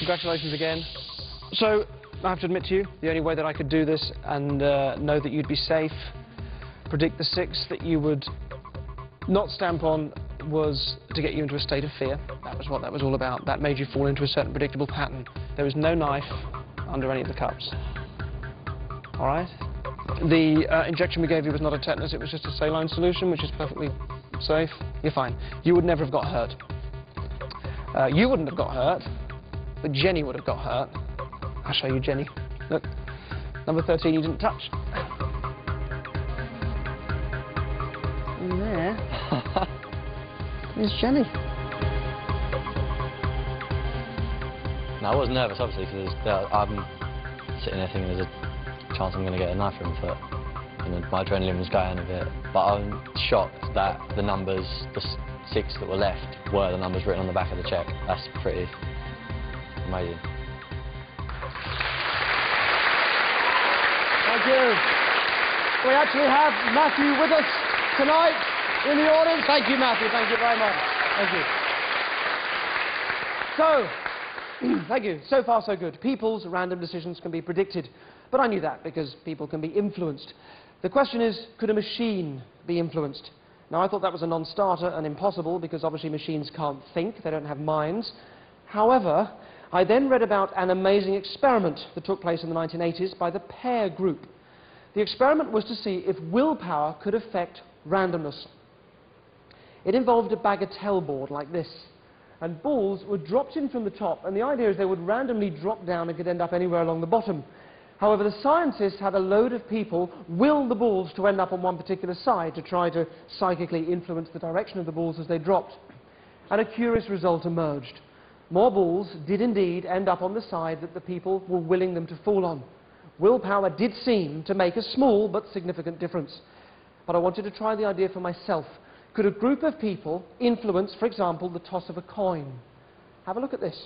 Congratulations again. So, I have to admit to you, the only way that I could do this and know that you'd be safe, predict the 6 that you would not stamp on, was to get you into a state of fear. That was what that was all about. That made you fall into a certain predictable pattern. There was no knife under any of the cups. All right? The injection we gave you was not a tetanus, it was just a saline solution, which is perfectly safe. You're fine. You would never have got hurt. You wouldn't have got hurt, but Jenny would have got hurt. I'll show you Jenny. Look, number 13 you didn't touch. And there is Jenny. No, I was nervous, obviously, because I'm sitting there thinking there's a chance I'm going to get a knife in my foot. And my adrenaline was going a bit. But I'm shocked that the numbers, the 6 that were left, were the numbers written on the back of the cheque. That's pretty amazing. Thank you. We actually have Matthew with us tonight in the audience. Thank you, Matthew. Thank you very much. Thank you. So, thank you. So far, so good. People's random decisions can be predicted. But I knew that because people can be influenced. The question is, could a machine be influenced? Now, I thought that was a non-starter and impossible because obviously machines can't think. They don't have minds. However, I then read about an amazing experiment that took place in the 1980s by the Pear Group. The experiment was to see if willpower could affect randomness. It involved a bagatelle board like this, and balls were dropped in from the top, and the idea is they would randomly drop down and could end up anywhere along the bottom. However, the scientists had a load of people will the balls to end up on one particular side to try to psychically influence the direction of the balls as they dropped. And a curious result emerged. More balls did indeed end up on the side that the people were willing them to fall on. Willpower did seem to make a small but significant difference. But I wanted to try the idea for myself. Could a group of people influence, for example, the toss of a coin? Have a look at this.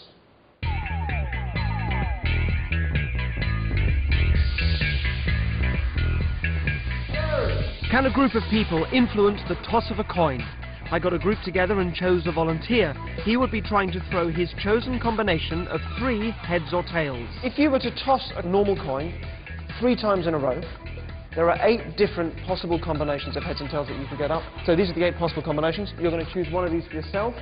Can a group of people influence the toss of a coin? I got a group together and chose a volunteer. He would be trying to throw his chosen combination of 3 heads or tails. If you were to toss a normal coin 3 times in a row, there are 8 different possible combinations of heads and tails that you could get up. So these are the 8 possible combinations. You're going to choose one of these for yourself,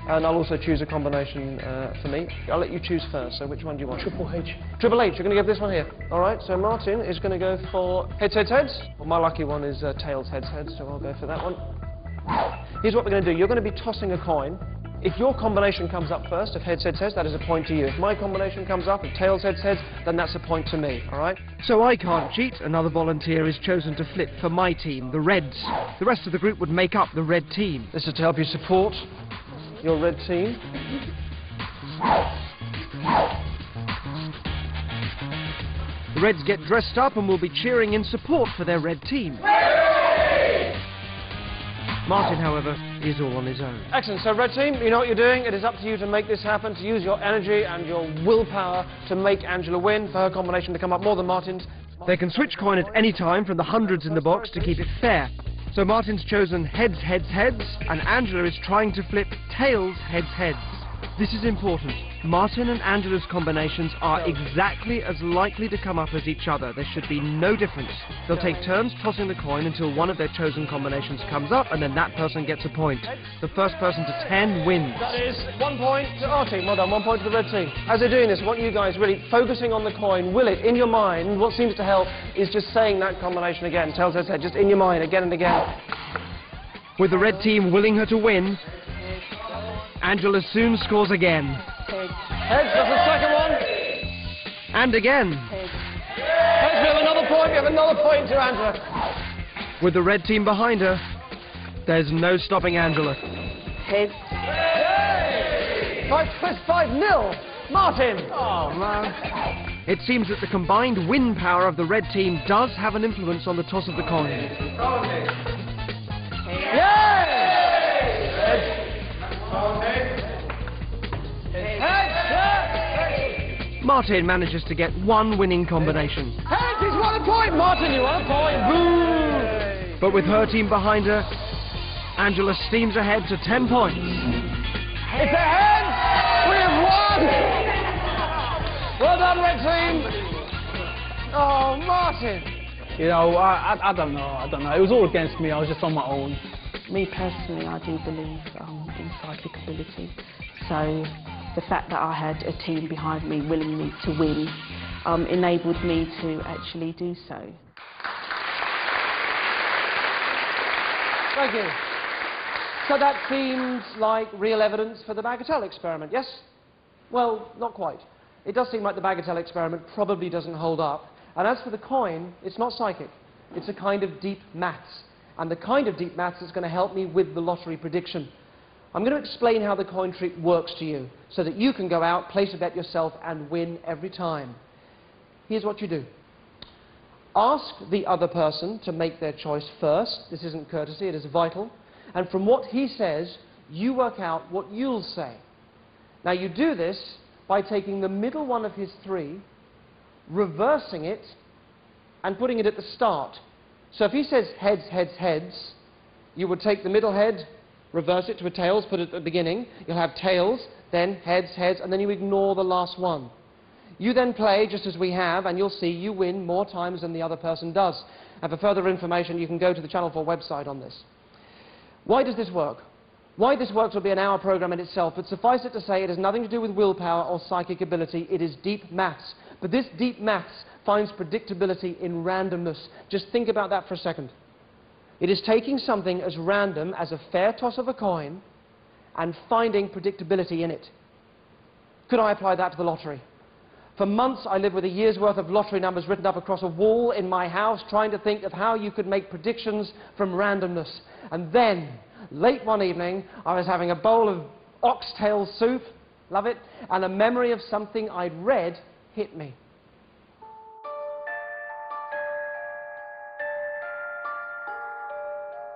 and I'll also choose a combination for me. I'll let you choose first, so which one do you want? Triple H. Triple H, you're going to give this one here. All right, so Martin is going to go for heads, heads, heads. Well, my lucky one is tails, heads, heads, so I'll go for that one. Here's what we're going to do. You're going to be tossing a coin. If your combination comes up first of heads, heads, heads, that is a point to you. If my combination comes up of tails, heads, heads, then that's a point to me, all right? So I can't cheat. Another volunteer is chosen to flip for my team, the Reds. The rest of the group would make up the red team. This is to help you support your red team. The Reds get dressed up and will be cheering in support for their red team. Martin, however, is all on his own. Excellent. So, red team, you know what you're doing. It is up to you to make this happen, to use your energy and your willpower to make Angela win, for her combination to come up more than Martin's. They can switch coin at any time from the hundreds in the box to keep it fair. So Martin's chosen heads, heads, heads, and Angela is trying to flip tails, heads, heads. This is important. Martin and Angela's combinations are exactly as likely to come up as each other. There should be no difference. They'll take turns tossing the coin until one of their chosen combinations comes up, and then that person gets a point. The first person to 10 wins. That is 1 point to our team. Well done, 1 point to the red team. As they're doing this, I want you guys really focusing on the coin. Will it, in your mind, what seems to help is just saying that combination again. Tails, heads, heads, just in your mind, again and again. With the red team willing her to win, Angela soon scores again. Heads, that's the second one. And again. Heads, we have another point. We have another point to Angela. With the red team behind her, there's no stopping Angela. Heads. 5-0. Martin. Oh, man. It seems that the combined win power of the red team does have an influence on the toss of the coin. Yay! Martin manages to get 1 winning combination. Heads, he's won a point! Martin, you won a point! Boo! But with her team behind her, Angela steams ahead to 10 points. It's a heads! We have won! Well done, red team. Oh, Martin. You know, I don't know. It was all against me. I was just on my own. Me personally, I do believe in psychic ability. So the fact that I had a team behind me willing me to win enabled me to actually do so. Thank you. So that seems like real evidence for the Bagatelle experiment, yes? Well, not quite. It does seem like the Bagatelle experiment probably doesn't hold up. And as for the coin, it's not psychic. It's a kind of deep maths. And the kind of deep maths that's going to help me with the lottery prediction. I'm going to explain how the coin trick works to you, so that you can go out, place a bet yourself, and win every time. Here's what you do. Ask the other person to make their choice first. This isn't courtesy, it is vital. And from what he says, you work out what you'll say. Now you do this by taking the middle one of his three, reversing it, and putting it at the start. So if he says heads, heads, heads, you would take the middle head, reverse it to a tails, put it at the beginning. You'll have tails, then heads, heads, and then you ignore the last one. You then play just as we have, and you'll see you win more times than the other person does. And for further information, you can go to the Channel 4 website on this. Why does this work? Why this works will be an hour program in itself, but suffice it to say it has nothing to do with willpower or psychic ability. It is deep maths. But this deep maths finds predictability in randomness. Just think about that for a second. It is taking something as random as a fair toss of a coin and finding predictability in it. Could I apply that to the lottery? For months I lived with a year's worth of lottery numbers written up across a wall in my house, trying to think of how you could make predictions from randomness. And then, late one evening, I was having a bowl of oxtail soup, love it, and a memory of something I'd read hit me.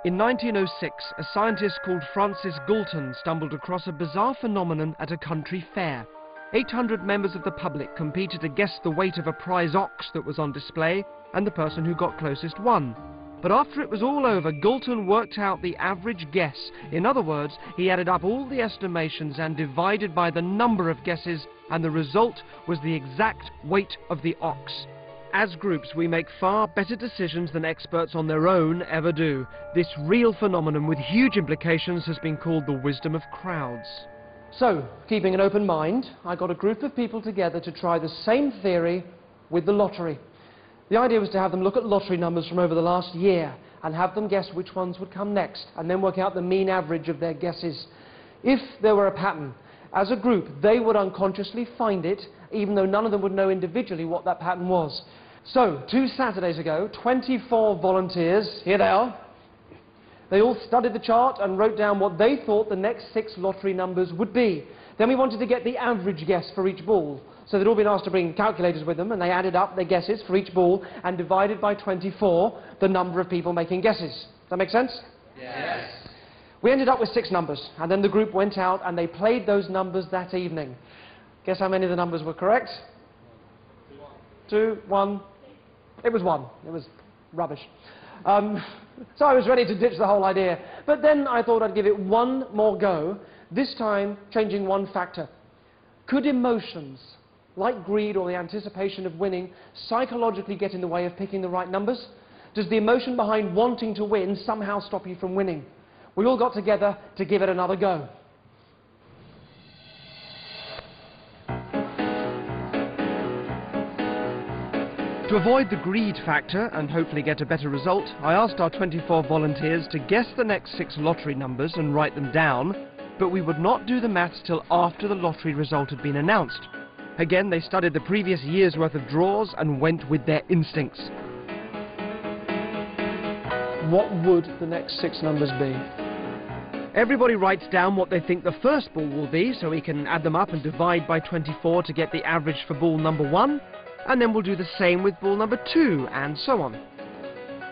In 1906, a scientist called Francis Galton stumbled across a bizarre phenomenon at a country fair. 800 members of the public competed to guess the weight of a prize ox that was on display, and the person who got closest won. But after it was all over, Galton worked out the average guess. In other words, he added up all the estimations and divided by the number of guesses, and the result was the exact weight of the ox. As groups, we make far better decisions than experts on their own ever do. This real phenomenon with huge implications has been called the wisdom of crowds. So, keeping an open mind, I got a group of people together to try the same theory with the lottery. The idea was to have them look at lottery numbers from over the last year and have them guess which ones would come next, and then work out the mean average of their guesses. If there were a pattern, as a group, they would unconsciously find it, even though none of them would know individually what that pattern was. So, 2 Saturdays ago, 24 volunteers, here they are. They all studied the chart and wrote down what they thought the next 6 lottery numbers would be. Then we wanted to get the average guess for each ball. So they'd all been asked to bring calculators with them, and they added up their guesses for each ball and divided by 24 the number of people making guesses. Does that make sense? Yes. We ended up with 6 numbers, and then the group went out and they played those numbers that evening. Guess how many of the numbers were correct? 2, 1. It was 1. It was rubbish. So I was ready to ditch the whole idea. But then I thought I'd give it one more go, this time changing one factor. Could emotions, like greed or the anticipation of winning, psychologically get in the way of picking the right numbers? Does the emotion behind wanting to win somehow stop you from winning? We all got together to give it another go. To avoid the greed factor and hopefully get a better result, I asked our 24 volunteers to guess the next 6 lottery numbers and write them down, but we would not do the maths till after the lottery result had been announced. Again, they studied the previous year's worth of draws and went with their instincts. What would the next 6 numbers be? Everybody writes down what they think the first ball will be, so we can add them up and divide by 24 to get the average for ball number 1. And then we'll do the same with ball number 2, and so on.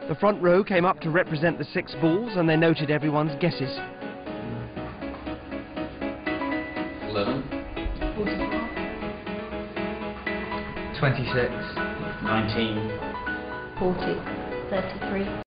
The front row came up to represent the 6 balls, and they noted everyone's guesses. 11. 26. 19. 40. 33.